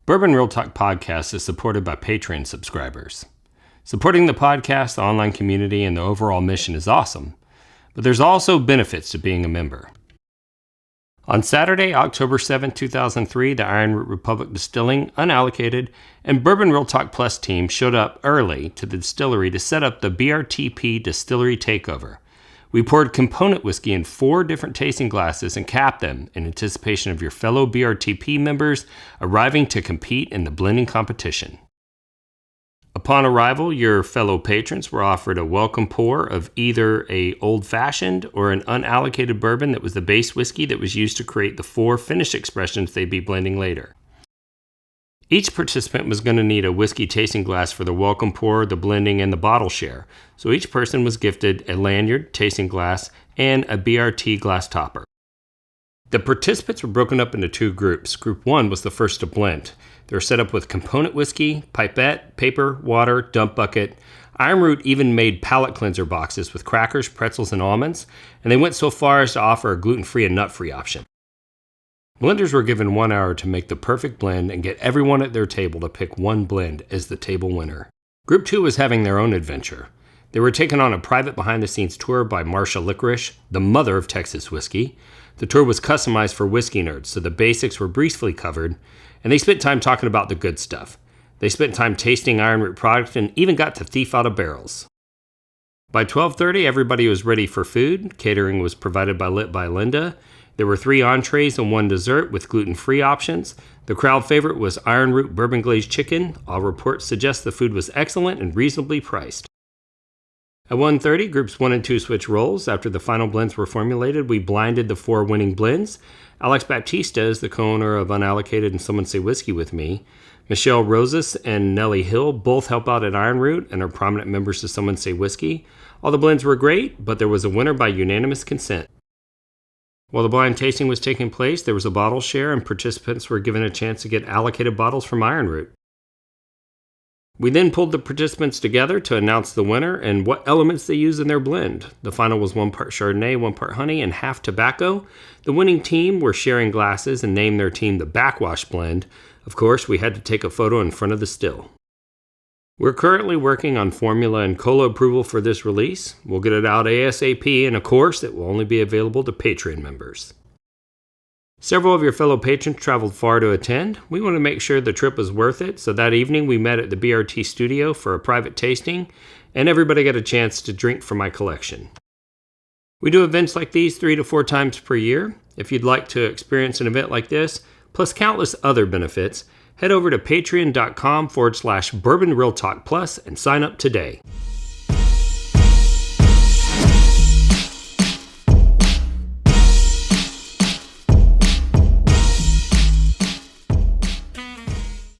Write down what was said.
Bourbon Real Talk podcast is supported by Patreon subscribers. Supporting the podcast, the online community, and the overall mission is awesome, but there's also benefits to being a member. On Saturday, October 7, 2003, the Iron Root Republic Distilling, Unallocated, and Bourbon Real Talk Plus team showed up early to the distillery to set up the BRTP Distillery Takeover. We poured component whiskey in 4 different tasting glasses and capped them in anticipation of your fellow BRTP members arriving to compete in the blending competition. Upon arrival, your fellow patrons were offered a welcome pour of either a old-fashioned or an unallocated bourbon that was the base whiskey that was used to create the 4 finish expressions they'd be blending later. Each participant was going to need a whiskey tasting glass for the welcome pour, the blending, and the bottle share, so each person was gifted a lanyard, tasting glass, and a BRT glass topper. The participants were broken up into 2 groups. Group 1 was the first to blend. They were set up with component whiskey, pipette, paper, water, dump bucket. Iron Root even made palate cleanser boxes with crackers, pretzels, and almonds, and they went so far as to offer a gluten-free and nut-free option. Blenders were given 1 hour to make the perfect blend and get everyone at their table to pick one blend as the table winner. Group 2 was having their own adventure. They were taken on a private behind-the-scenes tour by Marsha Licorice, the mother of Texas whiskey. The tour was customized for whiskey nerds, so the basics were briefly covered, and they spent time talking about the good stuff. They spent time tasting Iron Root product and even got to thief out of barrels. By 12:30, everybody was ready for food. Catering was provided by Lit by Linda. There were 3 entrees and 1 dessert with gluten-free options. The crowd favorite was Iron Root Bourbon Glazed Chicken. All reports suggest the food was excellent and reasonably priced. At 1:30, groups 1 and 2 switched roles. After the final blends were formulated, we blinded the 4 winning blends. Alex Baptista is the co-owner of Unallocated and Someone Say Whiskey with me. Michelle Rosas and Nellie Hill both help out at Iron Root and are prominent members of Someone Say Whiskey. All the blends were great, but there was a winner by unanimous consent. While the blind tasting was taking place, there was a bottle share and participants were given a chance to get allocated bottles from Iron Root. We then pulled the participants together to announce the winner and what elements they used in their blend. The final was 1 part Chardonnay, 1 part honey, and half tobacco. The winning team were sharing glasses and named their team the Backwash Blend. Of course, we had to take a photo in front of the still. We're currently working on formula and cola approval for this release. We'll get it out ASAP, and of course, it will only be available to Patreon members. Several of your fellow patrons traveled far to attend. We want to make sure the trip was worth it, so that evening we met at the BRT studio for a private tasting, and everybody got a chance to drink from my collection. We do events like these 3 to 4 times per year. If you'd like to experience an event like this, plus countless other benefits, head over to patreon.com/Bourbon Real Talk Plus and sign up today.